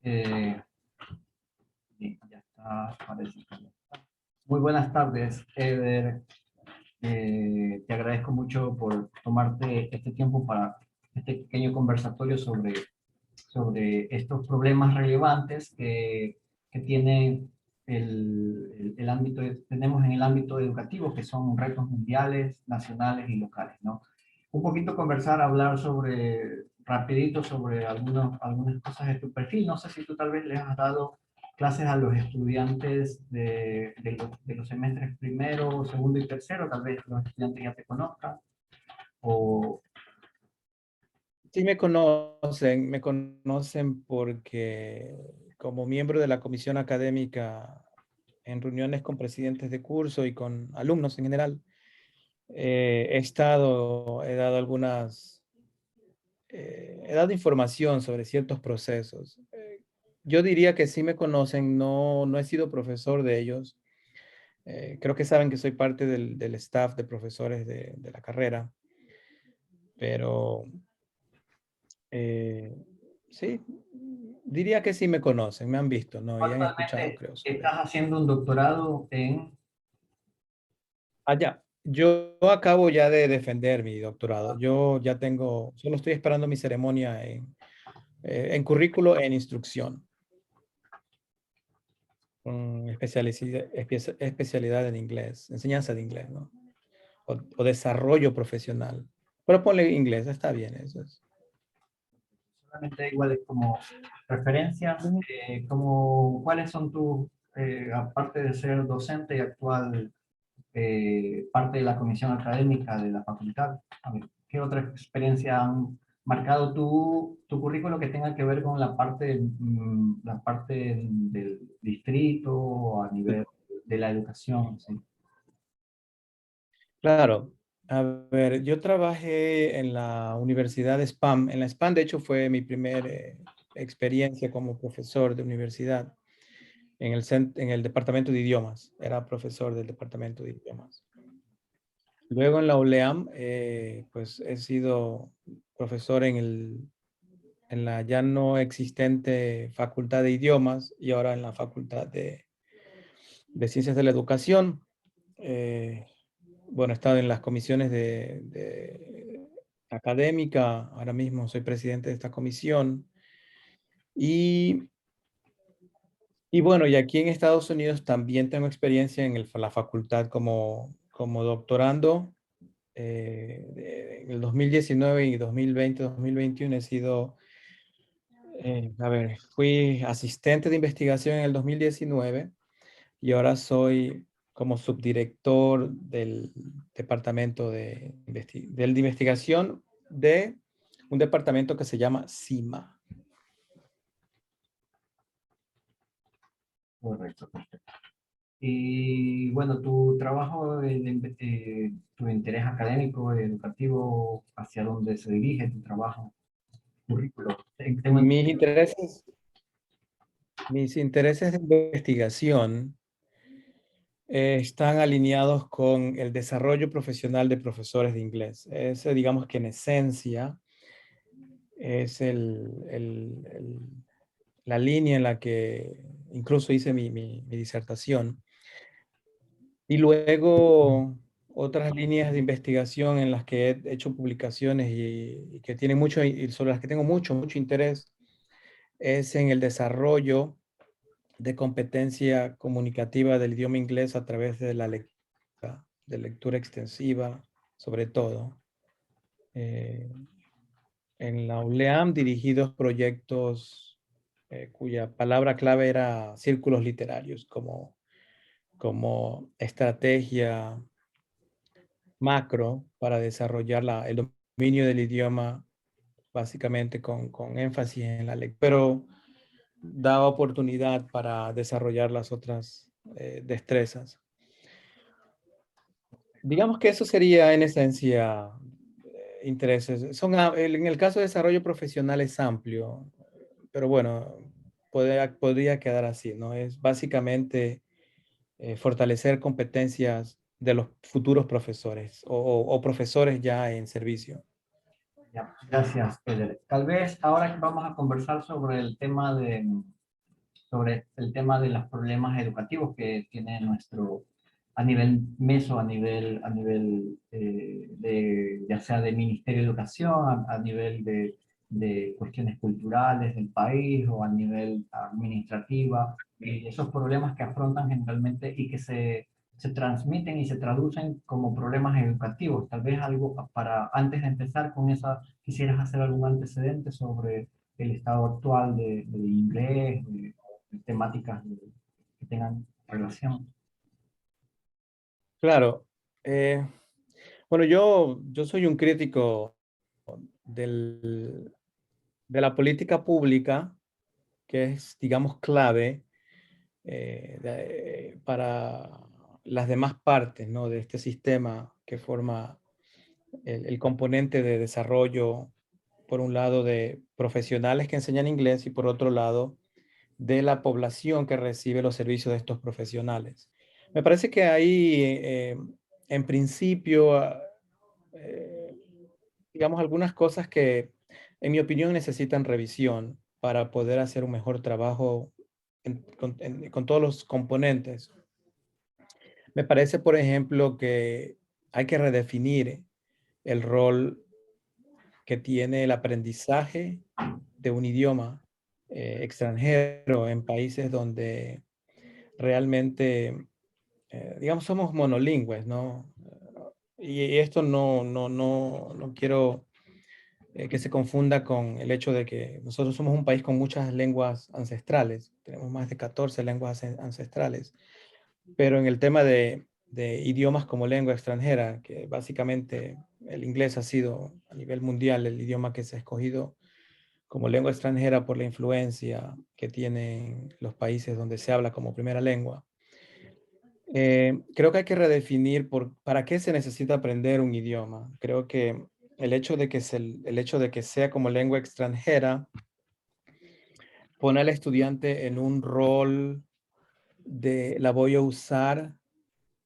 Eh, sí, ya está, parece que ya está. Muy buenas tardes, Eder. Te agradezco mucho por tomarte este tiempo para este pequeño conversatorio sobre estos problemas relevantes que tiene el ámbito, tenemos en el ámbito educativo, que son retos mundiales, nacionales y locales, ¿no? Un poquito conversar, hablar rapidito sobre algunas cosas de tu perfil. No sé si tú tal vez les has dado clases a los estudiantes de los semestres primero, segundo y tercero, tal vez los estudiantes ya te conozcan, o... Sí, me conocen porque como miembro de la comisión académica en reuniones con presidentes de curso y con alumnos en general, he dado información sobre ciertos procesos. Yo diría que sí me conocen, no he sido profesor de ellos. Creo que saben que soy parte del staff de profesores de la carrera, pero Eh, sí, diría que sí me conocen, me han visto, ¿no? Y han escuchado, Actualmente creo, sobre... estás haciendo un doctorado en... Allá, yo acabo ya de defender mi doctorado. Yo ya tengo, solo estoy esperando mi ceremonia en currículo en instrucción, con especialidad en inglés, enseñanza de inglés, ¿no? O desarrollo profesional. Pero ponle inglés, está bien, eso es. Solamente igual como referencias, Ujú. ¿cuáles son tus, aparte de ser docente y actual parte de la comisión académica de la facultad, a ver, qué otra experiencia han marcado tu currículo que tenga que ver con la parte del distrito o a nivel de la educación? ¿Sí? Claro. A ver, yo trabajé en la Universidad de SPAM. En la SPAM, de hecho, fue mi primera experiencia como profesor de universidad en el departamento de idiomas. Era profesor del departamento de idiomas. Luego en la ULEAM, pues he sido profesor en la ya no existente Facultad de Idiomas y ahora en la Facultad de Ciencias de la Educación. Eh, bueno, he estado en las comisiones de académica, ahora mismo soy presidente de esta comisión. Y, y bueno, y aquí en Estados Unidos también tengo experiencia en la facultad como doctorando. En el 2019 y 2020, 2021 he sido, fui asistente de investigación en el 2019 y ahora soy como subdirector del departamento de investigación de un departamento que se llama CIMA. Correcto, perfecto. Y bueno, tu trabajo, tu interés académico, educativo, ¿hacia dónde se dirige tu trabajo, currículo? Tengo Mis intereses, mis intereses de investigación están alineados con el desarrollo profesional de profesores de inglés. Ese, digamos que en esencia, es la línea en la que incluso hice mi disertación. Y luego otras líneas de investigación en las que he hecho publicaciones y que tienen mucho, y sobre las que tengo mucho interés, es en el desarrollo de competencia comunicativa del idioma inglés a través de lectura extensiva, sobre todo. Eh, en la ULEAM dirigí dos proyectos cuya palabra clave era círculos literarios, como estrategia macro para desarrollar el dominio del idioma, básicamente con énfasis en la lectura, pero daba oportunidad para desarrollar las otras destrezas. Digamos que eso sería en esencia intereses. En el caso de desarrollo profesional es amplio, pero bueno, podría quedar así, ¿no? Es básicamente fortalecer competencias de los futuros profesores o profesores ya en servicio. Ya, gracias, Eder. Tal vez ahora que vamos a conversar sobre el tema sobre el tema de los problemas educativos que tiene nuestro, a nivel meso, a nivel ya sea de Ministerio de Educación, a nivel de cuestiones culturales del país o a nivel administrativa, y esos problemas que afrontan generalmente y que se transmiten y se traducen como problemas educativos. Tal vez algo para, antes de empezar con esa, quisieras hacer algún antecedente sobre el estado actual del inglés, de temáticas que tengan relación. Claro. Bueno, yo soy un crítico del- de la política pública, que es, digamos, clave para las demás partes, ¿no? De este sistema que forma el componente de desarrollo, por un lado, de profesionales que enseñan inglés y por otro lado, de la población que recibe los servicios de estos profesionales. Me parece que hay, en principio, eh, digamos, algunas cosas que, en mi opinión, necesitan revisión para poder hacer un mejor trabajo con todos los componentes. Me parece, por ejemplo, que hay que redefinir el rol que tiene el aprendizaje de un idioma extranjero en países donde realmente, digamos, somos monolingües, ¿no? Y esto no quiero que se confunda con el hecho de que nosotros somos un país con muchas lenguas ancestrales, tenemos más de 14 lenguas ancestrales, pero en el tema de idiomas como lengua extranjera, que básicamente el inglés ha sido a nivel mundial el idioma que se ha escogido como lengua extranjera por la influencia que tienen los países donde se habla como primera lengua. Creo que hay que redefinir para qué se necesita aprender un idioma. Creo que el hecho de que sea como lengua extranjera pone al estudiante en un rol de la voy a usar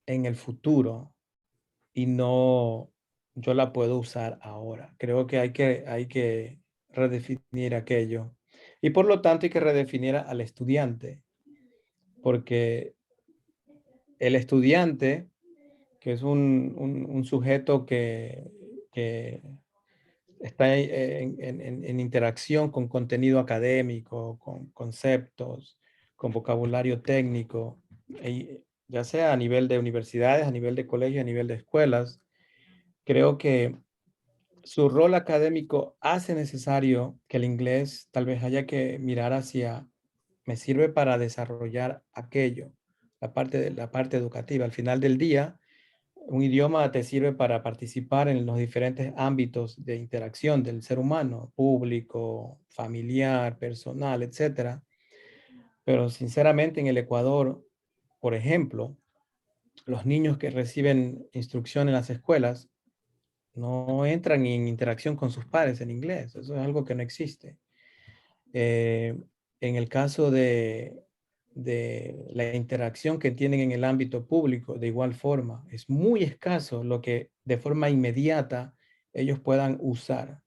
en el futuro y no yo la puedo usar ahora. Creo que hay que redefinir aquello. Y por lo tanto hay que redefinir al estudiante, porque el estudiante, que es un sujeto que está en interacción con contenido académico, con conceptos, con vocabulario técnico, ya sea a nivel de universidades, a nivel de colegios, a nivel de escuelas, creo que su rol académico hace necesario que el inglés tal vez haya que mirar hacia, me sirve para desarrollar aquello, la parte educativa. Al final del día, un idioma te sirve para participar en los diferentes ámbitos de interacción del ser humano, público, familiar, personal, etcétera. Pero sinceramente en el Ecuador, por ejemplo, los niños que reciben instrucción en las escuelas no entran en interacción con sus padres en inglés. Eso es algo que no existe. Eh, en el caso de la interacción que tienen en el ámbito público, de igual forma, es muy escaso lo que de forma inmediata ellos puedan usar,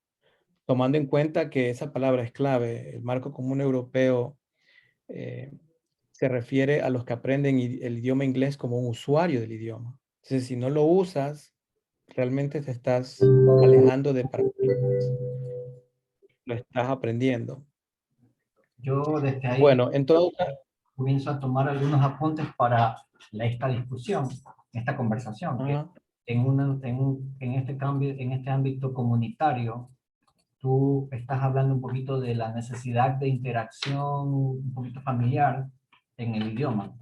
tomando en cuenta que esa palabra es clave. El marco común europeo eh, se refiere a los que aprenden el idioma inglés como un usuario del idioma. Entonces, si no lo usas, realmente te estás alejando de para qué lo estás aprendiendo. Yo desde ahí Bueno, entonces, comienzo a tomar algunos apuntes para esta discusión, esta conversación, que ajá, en este cambio, en este ámbito comunitario, tú estás hablando un poquito de la necesidad de interacción un poquito familiar en el idioma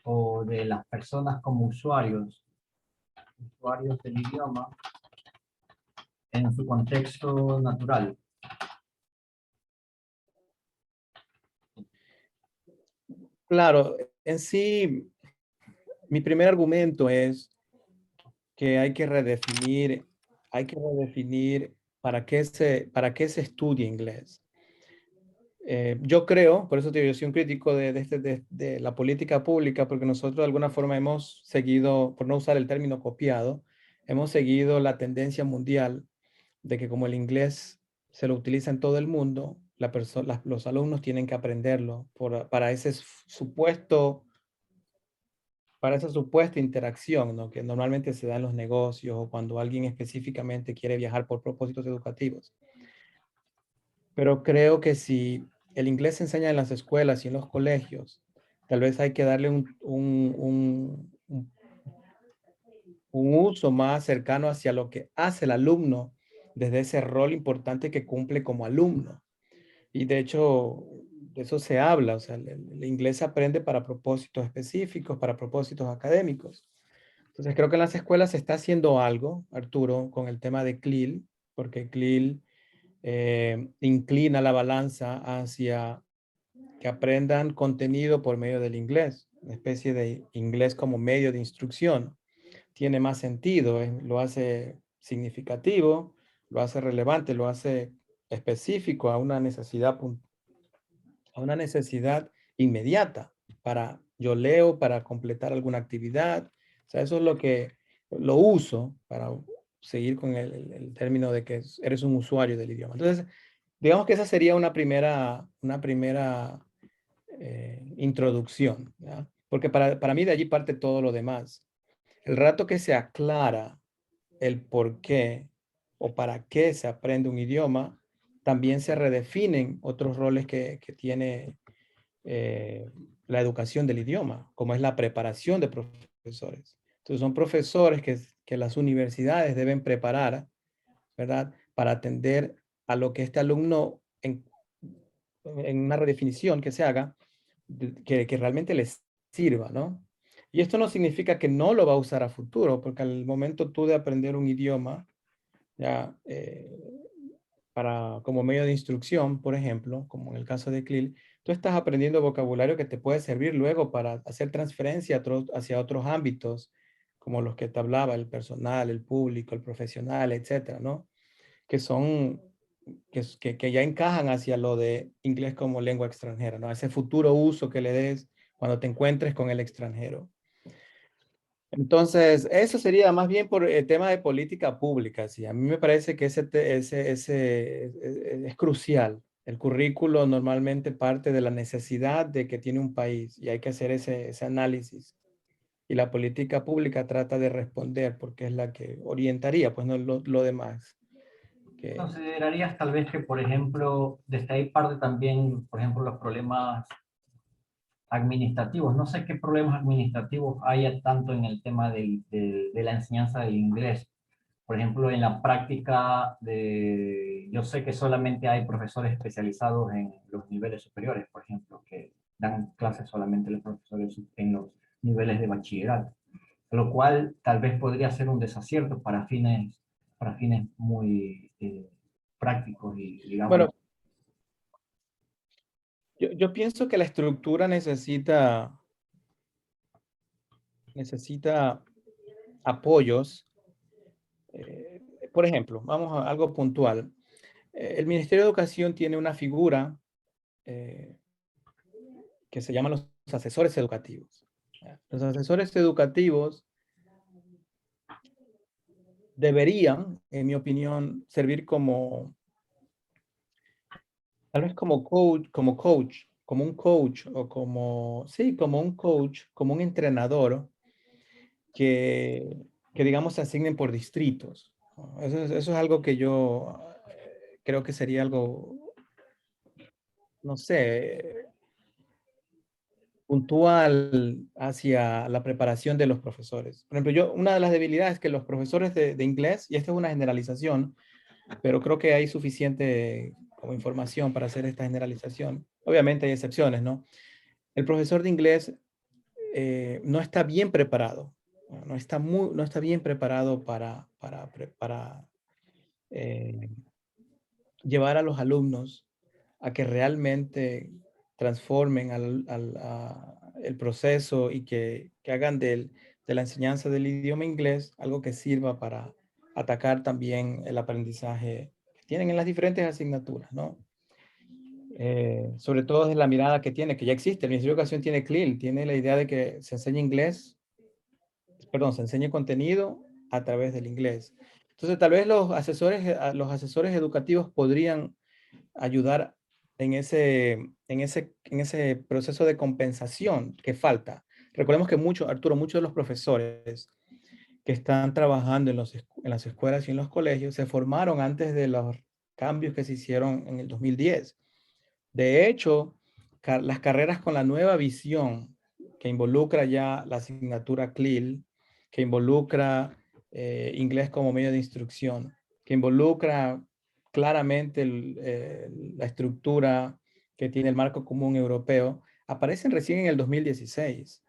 o de las personas como usuarios del idioma en su contexto natural. claro, en sí, mi primer argumento es que hay que redefinir para qué se estudia inglés. Yo creo, por eso te digo, yo soy un crítico de la política pública, porque nosotros de alguna forma hemos seguido, por no usar el término copiado, hemos seguido la tendencia mundial de que como el inglés se lo utiliza en todo el mundo, los alumnos tienen que aprenderlo para ese supuesto, para esa supuesta interacción, ¿no? Que normalmente se da en los negocios o cuando alguien específicamente quiere viajar por propósitos educativos. Pero creo que si el inglés se enseña en las escuelas y en los colegios, tal vez hay que darle un uso más cercano hacia lo que hace el alumno desde ese rol importante que cumple como alumno. Y de hecho, de eso se habla, o sea, el inglés se aprende para propósitos específicos, para propósitos académicos. Entonces creo que en las escuelas se está haciendo algo, Arturo, con el tema de CLIL, porque CLIL inclina la balanza hacia que aprendan contenido por medio del inglés, una especie de inglés como medio de instrucción. Tiene más sentido, lo hace significativo, lo hace relevante, lo hace específico a una necesidad inmediata para yo leo, para completar alguna actividad. O sea, eso es lo que lo uso para seguir con el término de que eres un usuario del idioma. Entonces, digamos que esa sería una primera introducción, ¿ya? Porque para mí de allí parte todo lo demás. El rato que se aclara el por qué o para qué se aprende un idioma, también se redefinen otros roles que tiene eh, la educación del idioma, como es la preparación de profesores. Entonces son profesores que las universidades deben preparar, ¿verdad? Para atender a lo que este alumno, en una redefinición que se haga, que realmente les sirva, ¿no? Y esto no significa que no lo va a usar a futuro, porque al momento tú de aprender un idioma, ya, como medio de instrucción, por ejemplo, como en el caso de CLIL, tú estás aprendiendo vocabulario que te puede servir luego para hacer transferencia hacia otros ámbitos, como los que te hablaba, el personal, el público, el profesional, etcétera, ¿no? Que son, que ya encajan hacia lo de inglés como lengua extranjera, ¿no? Ese futuro uso que le des cuando te encuentres con el extranjero. Entonces, eso sería más bien por el tema de política pública. Sí, a mí me parece que es crucial. El currículo normalmente parte de la necesidad de que tiene un país y hay que hacer ese análisis. Y la política pública trata de responder porque es la que orientaría, pues no lo demás. ¿Considerarías tal vez que, por ejemplo, desde ahí parte también, por ejemplo, los problemas administrativos? No sé qué problemas administrativos haya tanto en el tema de la enseñanza del inglés. Por ejemplo, en la práctica yo sé que solamente hay profesores especializados en los niveles superiores, por ejemplo, que dan clases solamente los profesores en los niveles de bachillerato, lo cual tal vez podría ser un desacierto para fines muy prácticos y, digamos, Bueno, yo pienso que la estructura necesita apoyos. Por ejemplo, vamos a algo puntual. El Ministerio de Educación tiene una figura eh, que se llama los asesores educativos. Los asesores educativos deberían, en mi opinión, servir tal vez como un coach o sí, como un coach, como un entrenador que digamos se asignen por distritos, ¿no? Eso es algo que yo creo que sería algo, no sé, puntual hacia la preparación de los profesores. Por ejemplo, una de las debilidades es que los profesores de inglés, y esta es una generalización, pero creo que hay suficiente como información para hacer esta generalización. Obviamente hay excepciones, ¿no? El profesor de inglés no está bien preparado, no está bien preparado para eh, llevar a los alumnos a que realmente transformen el proceso y que hagan de la enseñanza del idioma inglés algo que sirva para atacar también el aprendizaje que tienen en las diferentes asignaturas, ¿no? Sobre todo desde la mirada que tiene, que ya existe. El Ministerio de Educación tiene CLIL, tiene la idea de que se enseñe inglés, perdón, se enseñe contenido a través del inglés. Entonces, tal vez los asesores educativos podrían ayudar en ese proceso de compensación que falta. Recordemos que Arturo, muchos de los profesores que están trabajando en las escuelas y en los colegios se formaron antes de los cambios que se hicieron en el 2010. De hecho, las carreras con la nueva visión que involucra ya la asignatura CLIL, que involucra inglés como medio de instrucción, que involucra claramente la estructura que tiene el marco común europeo, aparecen recién en el 2016.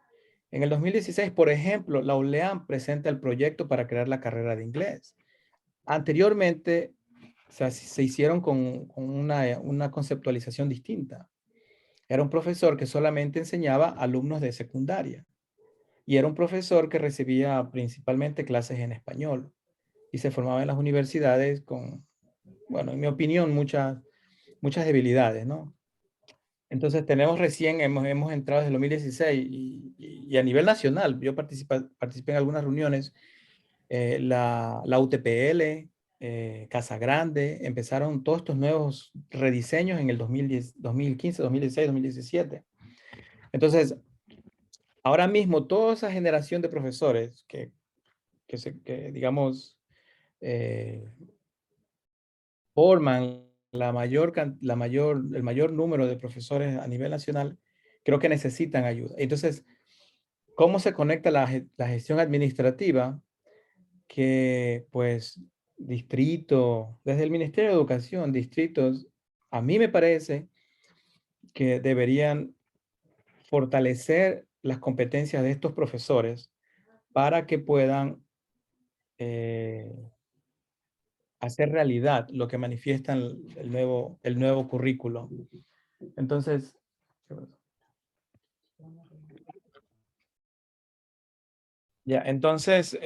En el 2016, por ejemplo, la ULEAM presenta el proyecto para crear la carrera de inglés. Anteriormente, se hicieron con una conceptualización distinta. Era un profesor que solamente enseñaba alumnos de secundaria y era un profesor que recibía principalmente clases en español y se formaba en las universidades con, bueno, en mi opinión, muchas debilidades, ¿no? Entonces hemos entrado desde el 2016 y a nivel nacional, yo participé en algunas reuniones, la UTPL, Casa Grande, empezaron todos estos nuevos rediseños en el 2010, 2015, 2016, 2017. Entonces, ahora mismo toda esa generación de profesores que digamos, eh, forman el mayor número de profesores a nivel nacional, creo que necesitan ayuda. Entonces, ¿cómo se conecta la gestión administrativa? Que pues desde el Ministerio de Educación, distritos, a mí me parece que deberían fortalecer las competencias de estos profesores para que puedan hacer realidad lo que manifiestan el nuevo currículo. Entonces, ya, entonces,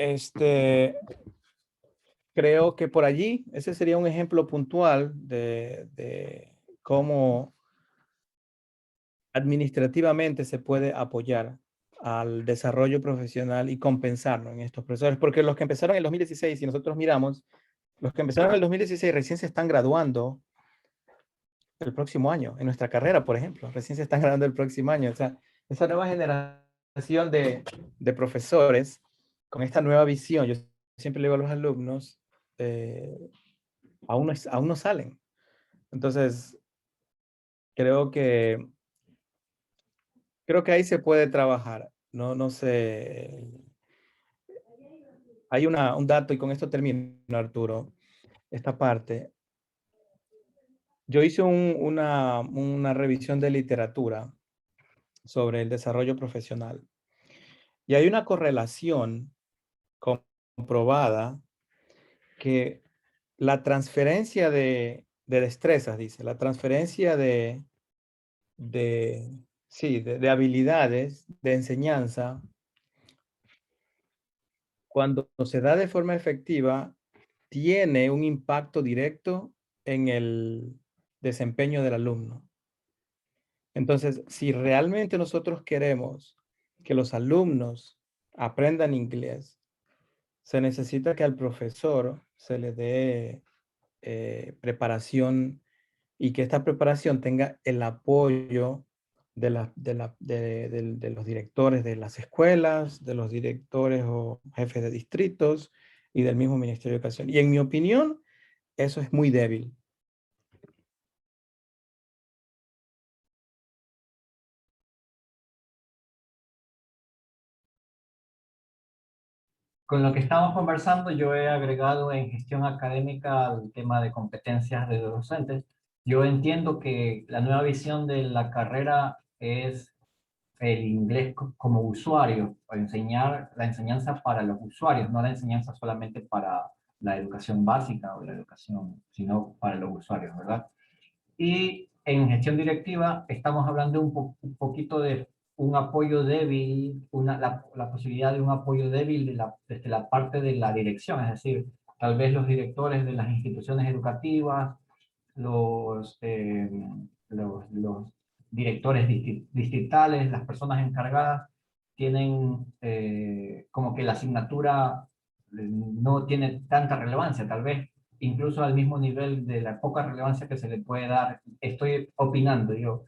creo que por allí, ese sería un ejemplo puntual de cómo administrativamente se puede apoyar al desarrollo profesional y compensarlo en estos profesores, porque los que empezaron en el 2016, si nosotros miramos, los que empezaron en el 2016 recién se están graduando el próximo año, en nuestra carrera, por ejemplo, recién se están graduando el próximo año. O sea, esa nueva generación de profesores con esta nueva visión, yo siempre le digo a los alumnos, aún no salen. Entonces, creo que, creo que ahí se puede trabajar. No, no sé. Hay un dato, y con esto termino, Arturo, esta parte. Yo hice una revisión de literatura sobre el desarrollo profesional y hay una correlación comprobada que la transferencia de destrezas, dice, la transferencia sí, de habilidades de enseñanza, cuando se da de forma efectiva, tiene un impacto directo en el desempeño del alumno. Entonces, si realmente nosotros queremos que los alumnos aprendan inglés, se necesita que al profesor se le dé preparación y que esta preparación tenga el apoyo de los directores de las escuelas, de los directores o jefes de distritos y del mismo Ministerio de Educación. Y en mi opinión, eso es muy débil. Con lo que estamos conversando, yo he agregado en gestión académica el tema de competencias de docentes. Yo entiendo que la nueva visión de la carrera es el inglés como usuario, o enseñar la enseñanza para los usuarios, no la enseñanza solamente para la educación básica o la educación, sino para los usuarios, ¿verdad? Y en gestión directiva estamos hablando un poquito de un apoyo débil, la posibilidad de un apoyo débil desde la parte de la dirección, es decir, tal vez los directores de las instituciones educativas, los, eh, los directores distritales, las personas encargadas, tienen como que la asignatura no tiene tanta relevancia, tal vez incluso al mismo nivel de la poca relevancia que se le puede dar, estoy opinando yo,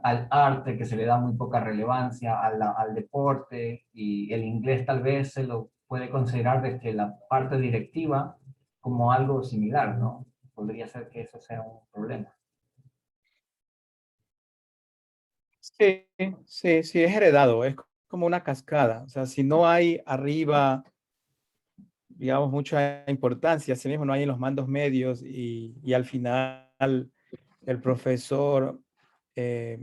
al arte que se le da muy poca relevancia, al deporte, y el inglés tal vez se lo puede considerar desde la parte directiva como algo similar, ¿no? Podría ser que eso sea un problema. Sí, sí, sí, es heredado, es como una cascada. O sea, si no hay arriba, digamos, mucha importancia, así mismo no hay en los mandos medios y al final el profesor eh,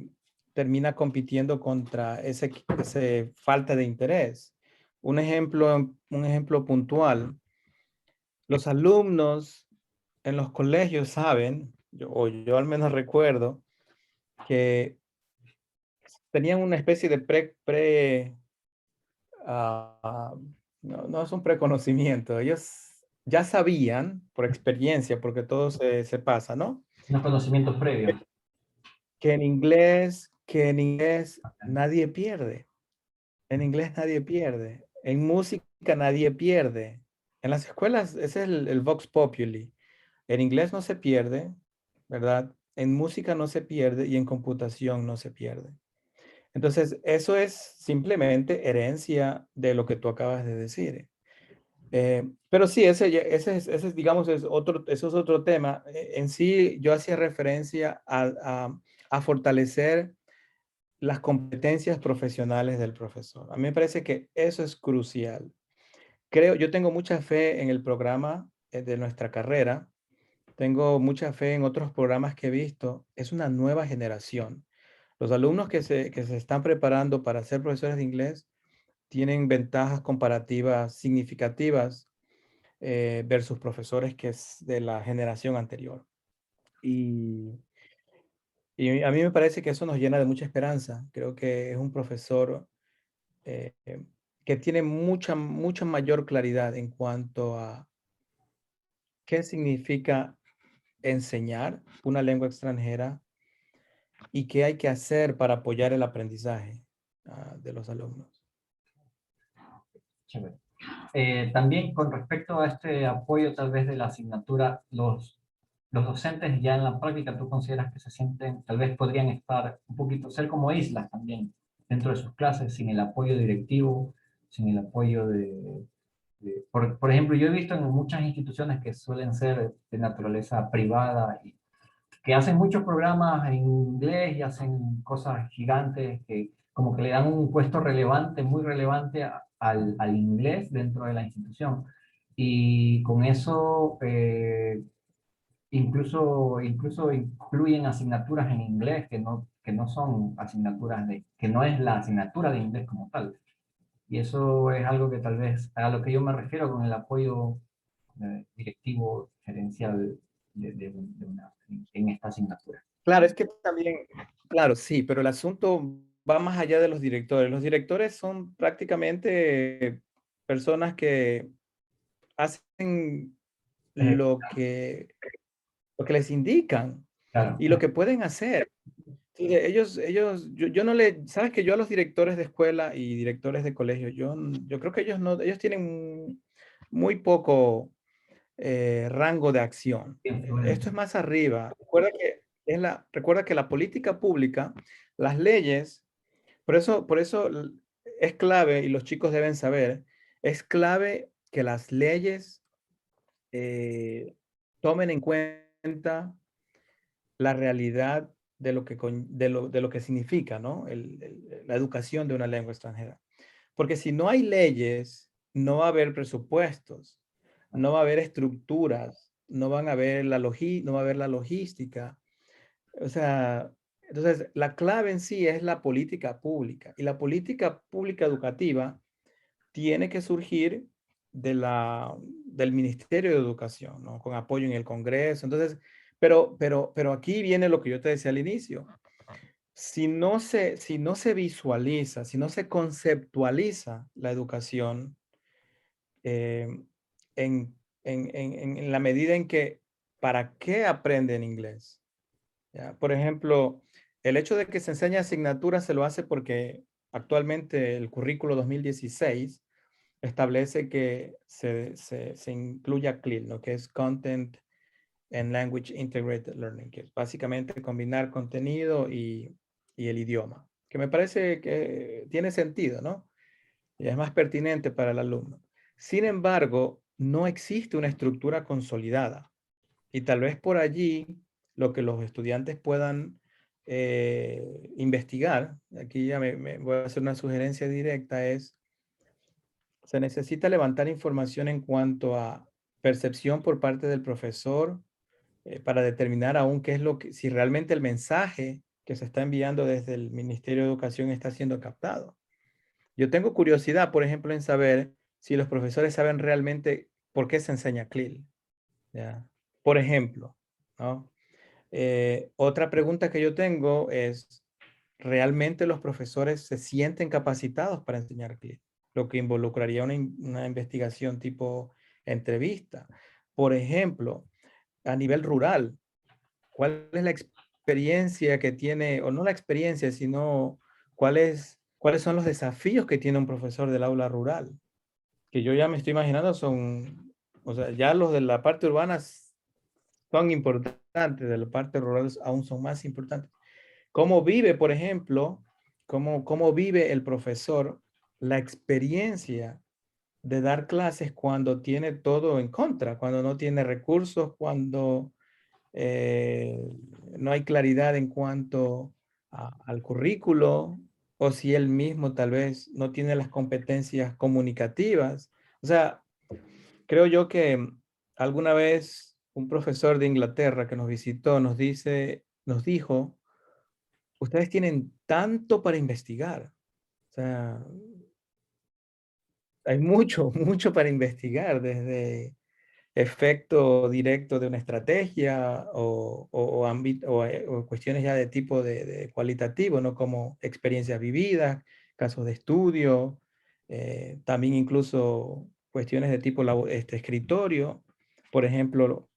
termina compitiendo contra ese falta de interés. Un ejemplo puntual, los alumnos en los colegios saben, o yo al menos recuerdo, que tenían una especie de ah, no, no es un preconocimiento, ellos ya sabían por experiencia, porque todo se pasa, ¿no? Unos conocimientos previos. Que en inglés nadie pierde. En inglés nadie pierde. En música nadie pierde. En las escuelas, ese es el Vox Populi. En inglés no se pierde, ¿verdad? En música no se pierde y en computación no se pierde. Entonces, eso es simplemente herencia de lo que tú acabas de decir. Pero sí, digamos, eso es otro tema. En sí, yo hacía referencia a fortalecer las competencias profesionales del profesor. A mí me parece que eso es crucial. Yo tengo mucha fe en el programa de nuestra carrera, tengo mucha fe en otros programas que he visto. Es una nueva generación. Los alumnos que se están preparando para ser profesores de inglés tienen ventajas comparativas significativas versus profesores que es de la generación anterior. Y, y a mí me parece que eso nos llena de mucha esperanza. Creo que es un profesor eh, que tiene mucha mayor claridad en cuanto a qué significa enseñar una lengua extranjera y qué hay que hacer para apoyar el aprendizaje de los alumnos. Chévere. También con respecto a este apoyo tal vez de la asignatura, los docentes ya en la práctica, ¿tú consideras que se sienten, tal vez podrían estar un poquito, ser como islas también dentro de sus clases, sin el apoyo directivo, sin el apoyo por ejemplo, yo he visto en muchas instituciones que suelen ser de naturaleza privada y que hacen muchos programas en inglés y hacen cosas gigantes que como que le dan un puesto relevante, muy relevante al inglés dentro de la institución. Y con eso incluso incluyen asignaturas en inglés que no son asignaturas que no es la asignatura de inglés como tal. Y eso es algo que tal vez, a lo que yo me refiero con el apoyo directivo gerencial en esta asignatura. Claro, es que también, claro, sí, pero el asunto va más allá de los directores. Los directores son prácticamente personas que hacen Eh, lo que, lo que les indican claro, y lo que pueden hacer. Sí, yo no sabes que yo a los directores de escuela y directores de colegio, yo creo que ellos no, ellos tienen muy poco rango de acción. Esto es influencia. más arriba. Recuerda que la política pública, las leyes, por eso es clave, y los chicos deben saber, es clave que las leyes eh, tomen en cuenta la realidad de lo que, de lo que significa, ¿no? La educación de una lengua extranjera. Porque si no hay leyes, no va a haber presupuestos, no va a haber estructuras, no van a haber no va a haber la logística. O sea, entonces la clave en sí es la política pública y la política pública educativa tiene que surgir del Ministerio de Educación, ¿no? Con apoyo en el Congreso. Entonces, pero aquí viene lo que yo te decía al inicio. Si no se visualiza, si no se conceptualiza la educación eh, en la medida en que, ¿para qué aprenden inglés? ¿Ya? Por ejemplo, el hecho de que se enseñe asignatura se lo hace porque actualmente el currículo 2016 establece que se incluya CLIL, ¿no? Que es Content and Language Integrated Learning, que es básicamente combinar contenido y el idioma, que me parece que tiene sentido, ¿no? Y es más pertinente para el alumno. Sin embargo, no existe una estructura consolidada y tal vez por allí lo que los estudiantes puedan investigar, aquí ya me voy a hacer una sugerencia directa, es se necesita levantar información en cuanto a percepción por parte del profesor para determinar aún qué es lo que, si realmente el mensaje que se está enviando desde el Ministerio de Educación está siendo captado. Yo tengo curiosidad, por ejemplo, en saber si los profesores saben realmente por qué se enseña CLIL. ¿Ya? Por ejemplo, ¿no? Otra pregunta que yo tengo es, ¿realmente los profesores se sienten capacitados para enseñar CLIL? Lo que involucraría una investigación tipo entrevista. Por ejemplo, a nivel rural, ¿cuál es la experiencia que tiene, o no la experiencia, sino cuáles son los desafíos que tiene un profesor del aula rural? Que yo ya me estoy imaginando son, o sea, ya los de la parte urbana son importantes, de la parte rural aún son más importantes. ¿Cómo vive, por ejemplo, cómo vive el profesor la experiencia de dar clases cuando tiene todo en contra, cuando no tiene recursos, cuando no hay claridad en cuanto al currículo, o si él mismo tal vez no tiene las competencias comunicativas? O sea, creo yo que alguna vez un profesor de Inglaterra que nos visitó nos dijo, ustedes tienen tanto para investigar. O sea, hay mucho, mucho para investigar, desde efecto directo de una estrategia o cuestiones ya de tipo de cualitativo, ¿no? Como experiencias vividas, casos de estudio, también incluso cuestiones de tipo escritorio. Por ejemplo,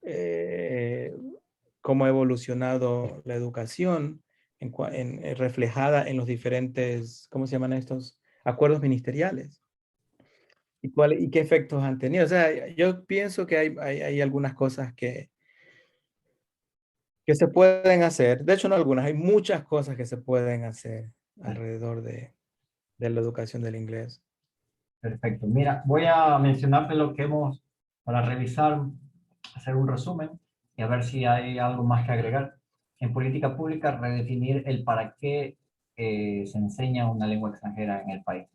eh, cómo ha evolucionado la educación reflejada en los diferentes, ¿cómo se llaman estos? Acuerdos ministeriales. ¿Y qué efectos han tenido? O sea, yo pienso que hay algunas cosas que se pueden hacer. De hecho, no algunas, hay muchas cosas que se pueden hacer alrededor de la educación del inglés. Perfecto. Mira, voy a mencionarte lo que hemos, para revisar, hacer un resumen y a ver si hay algo más que agregar. En política pública, redefinir el para qué se enseña una lengua extranjera en el país.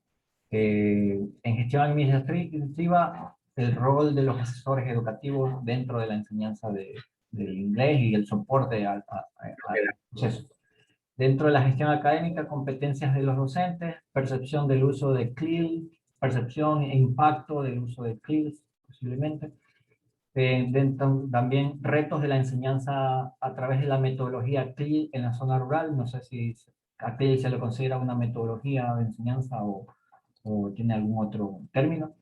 En gestión administrativa, el rol de los asesores educativos dentro de la enseñanza del inglés y el soporte al proceso. Dentro de la gestión académica, competencias de los docentes, percepción del uso de CLIL, percepción e impacto del uso de CLIL, posiblemente. También retos de la enseñanza a través de la metodología CLIL en la zona rural. No sé si a CLIL se le considera una metodología de enseñanza o tiene algún otro término.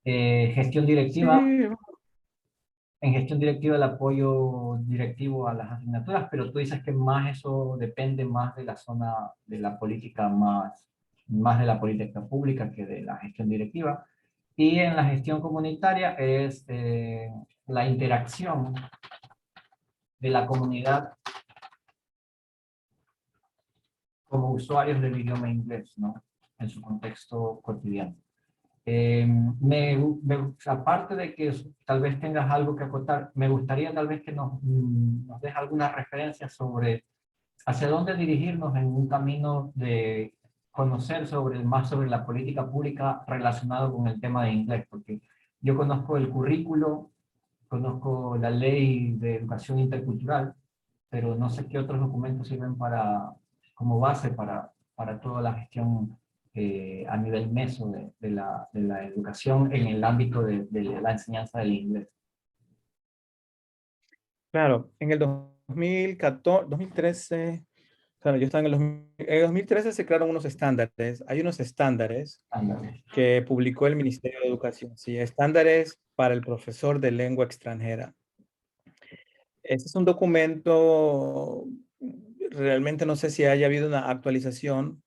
Gestión directiva, Sí, en gestión directiva el apoyo directivo a las asignaturas, pero tú dices que más eso depende más de la zona de la política, más de la política pública que de la gestión directiva. Y en la gestión comunitaria es la interacción de la comunidad como usuarios del idioma inglés, ¿no? En su contexto cotidiano. Aparte de que tal vez tengas algo que acotar, me gustaría tal vez que nos des algunas referencias sobre hacia dónde dirigirnos en un camino de conocer más sobre la política pública relacionado con el tema de inglés, porque yo conozco el currículo, conozco la ley de educación intercultural, pero no sé qué otros documentos sirven como base para toda la gestión a nivel meso de la educación en el ámbito de la enseñanza del inglés. claro, en el 2014, 2013, claro, yo estaba en el 2013 se crearon unos estándares. Hay unos estándares Ándale. que publicó el Ministerio de Educación, sí, estándares para el profesor de lengua extranjera. Este es un documento, realmente no sé si haya habido una actualización.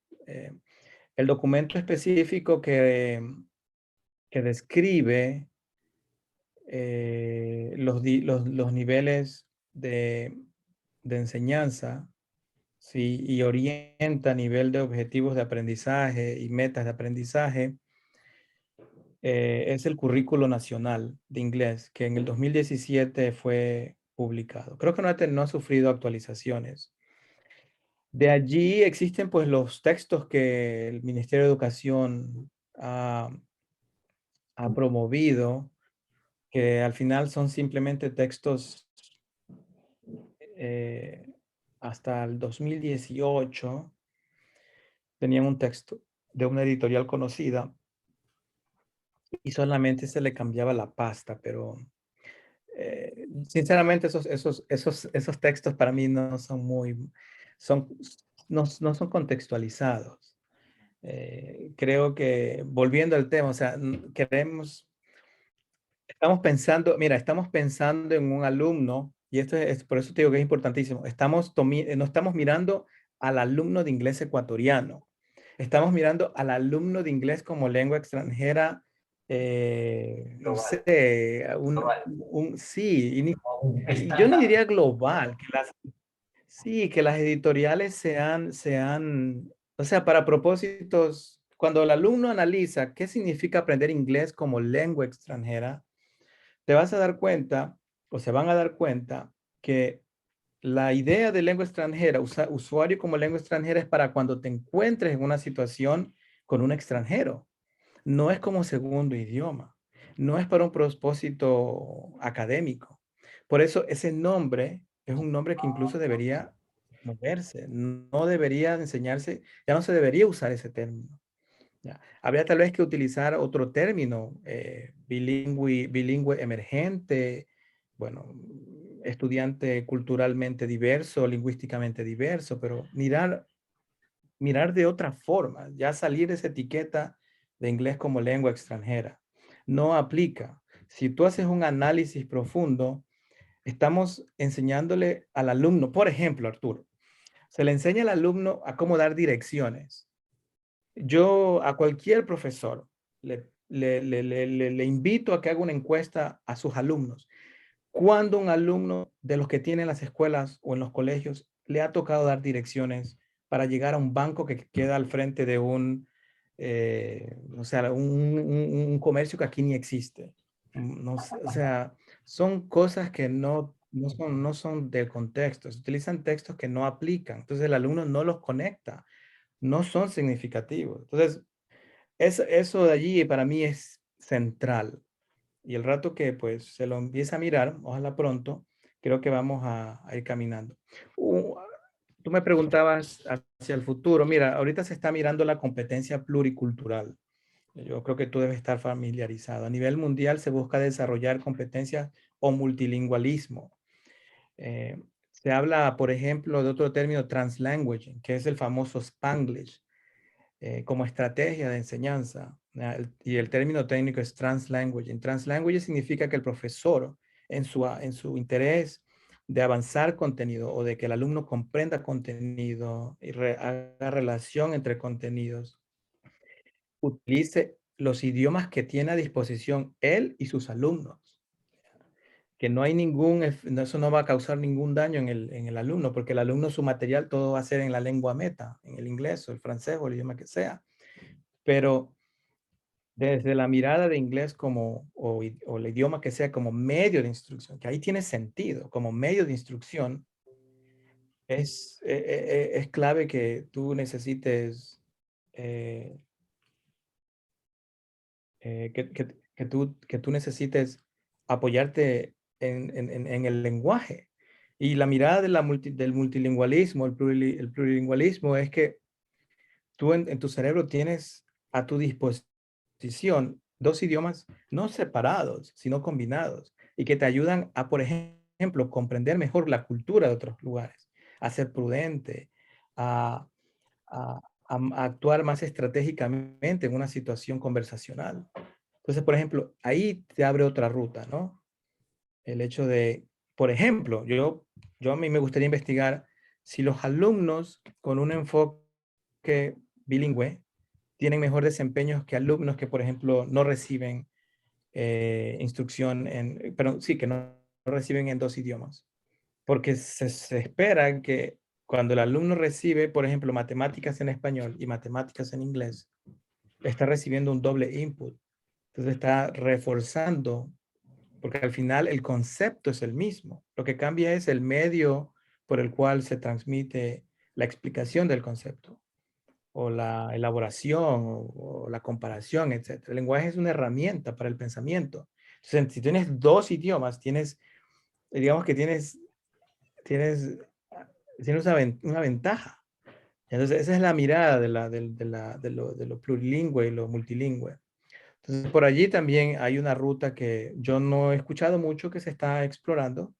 El documento específico que que describe los niveles de enseñanza, ¿sí? Y orienta a nivel de objetivos de aprendizaje y metas de aprendizaje. Es el Currículo Nacional de Inglés, que en el 2017 fue publicado. Creo que no ha sufrido actualizaciones. De allí existen pues los textos que el Ministerio de Educación ha promovido, que al final son simplemente textos eh, hasta el 2018. Tenían un texto de una editorial conocida y solamente se le cambiaba la pasta, pero sinceramente esos textos para mí no son son, no son contextualizados. Creo que, volviendo al tema, o sea, estamos pensando en un alumno, y esto por eso te digo que es importantísimo, no estamos mirando al alumno de inglés ecuatoriano, estamos mirando al alumno de inglés como lengua extranjera, no Global. sé, Global. sí, Un y yo ni estándar. diría global, sí, que las editoriales o sea, para propósitos, cuando el alumno analiza qué significa aprender inglés como lengua extranjera, te vas a dar cuenta, o se van a dar cuenta, que la idea de lengua extranjera, usuario como lengua extranjera, es para cuando te encuentres en una situación con un extranjero. No es como segundo idioma. No es para un propósito académico. Por eso ese nombre es un nombre que incluso debería moverse. No debería enseñarse, ya no se debería usar ese término. Ya. Habría tal vez que utilizar otro término, bilingüe emergente, bueno, estudiante culturalmente diverso, lingüísticamente diverso, pero mirar de otra forma, ya salir de esa etiqueta de inglés como lengua extranjera. No aplica. Si tú haces un análisis profundo, estamos enseñándole al alumno, por ejemplo, Arturo, se le enseña al alumno a cómo dar direcciones. Yo a cualquier profesor le invito a que haga una encuesta a sus alumnos. ¿Cuándo un alumno de los que tiene en las escuelas o en los colegios le ha tocado dar direcciones para llegar a un banco que queda al frente de o sea, un comercio que aquí ni existe? No o sea, son cosas que no son de contexto. Se utilizan textos que no aplican. Entonces el alumno no los conecta, no son significativos. Entonces, eso de allí para mí es central. Y el rato que pues se lo empieza a mirar, ojalá pronto, creo que vamos a ir caminando. Tú me preguntabas hacia el futuro. Mira, ahorita se está mirando la competencia pluricultural. Yo creo que tú debes estar familiarizado. A nivel mundial se busca desarrollar competencias o multilingüismo. Se habla, por ejemplo, de otro término, translanguaging, que es el famoso Spanglish, como estrategia de enseñanza. Y el término técnico es translanguaging. Translanguaging significa que el profesor, en su interés de avanzar contenido o de que el alumno comprenda contenido y haga relación entre contenidos, utilice los idiomas que tiene a disposición él y sus alumnos. Que no hay eso no va a causar ningún daño en el alumno, porque el alumno, su material, todo va a ser en la lengua meta, en el inglés o el francés o el idioma que sea. Pero desde la mirada de inglés o el idioma que sea como medio de instrucción, que ahí tiene sentido, como medio de instrucción, es clave que tú necesites, eh, que tú necesites apoyarte en el lenguaje. Y la mirada de del multilingüismo, el plurilingüismo, es que tú en tu cerebro tienes a tu disposición dos idiomas no separados, sino combinados, y que te ayudan a, por ejemplo, comprender mejor la cultura de otros lugares, a ser prudente, a, a actuar más estratégicamente en una situación conversacional. Entonces, por ejemplo, ahí te abre otra ruta, ¿no? El hecho de, por ejemplo, yo a mí me gustaría investigar si los alumnos con un enfoque bilingüe tienen mejor desempeño que alumnos que, por ejemplo, no reciben instrucción pero sí, que no reciben en 2 idiomas. Porque se espera que cuando el alumno recibe, por ejemplo, matemáticas en español y matemáticas en inglés, está recibiendo un doble input. Entonces está reforzando, porque al final el concepto es el mismo. Lo que cambia es el medio por el cual se transmite la explicación del concepto o la elaboración o la comparación, etc. El lenguaje es una herramienta para el pensamiento. Entonces, si tienes 2 idiomas, digamos que tienes, tienes una ventaja. Entonces, esa es la mirada de lo plurilingüe y lo multilingüe. Entonces, por allí también hay una ruta que yo no he escuchado mucho que se está explorando.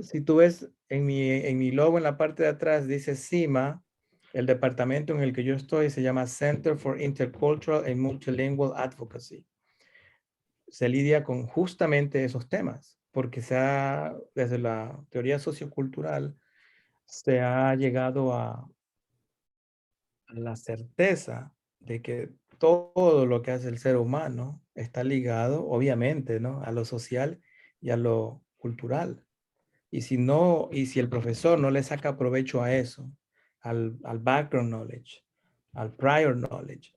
Si tú ves en mi logo en la parte de atrás dice CIMA, el departamento en el que yo estoy se llama Center for Intercultural and Multilingual Advocacy. Se lidia con justamente esos temas, porque desde la teoría sociocultural se ha llegado a la certeza de que todo lo que hace el ser humano está ligado, obviamente, ¿no?, a lo social y a lo cultural. Y si el profesor no le saca provecho a eso, al background knowledge, al prior knowledge,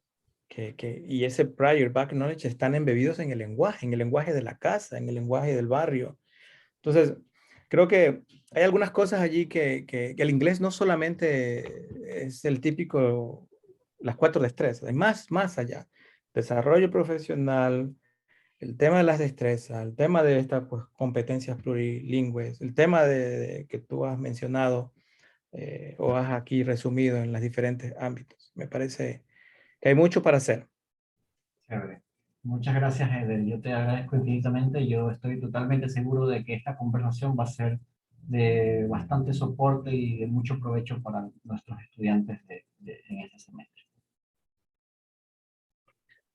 y ese prior background knowledge están embebidos en el lenguaje de la casa, en el lenguaje del barrio. Entonces, creo que hay algunas cosas allí que el inglés no solamente es el típico, las 4 destrezas, hay más allá. Desarrollo profesional, el tema de las destrezas, el tema de estas pues, competencias plurilingües, el tema que tú has mencionado o has aquí resumido en los diferentes ámbitos. Me parece que hay mucho para hacer. Chévere. Muchas gracias, Eder. Yo te agradezco infinitamente. Yo estoy totalmente seguro de que esta conversación va a ser de bastante soporte y de mucho provecho para nuestros estudiantes en este semestre.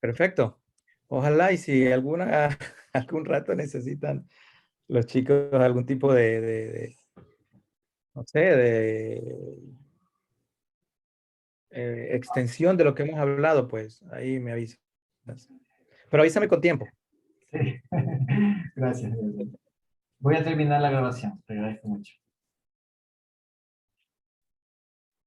Perfecto. Ojalá y si algún rato necesitan los chicos algún tipo no sé, de extensión de lo que hemos hablado, pues ahí me avisas. Pero avísame con tiempo. Sí. Gracias, Eder. Voy a terminar la grabación. Te agradezco mucho.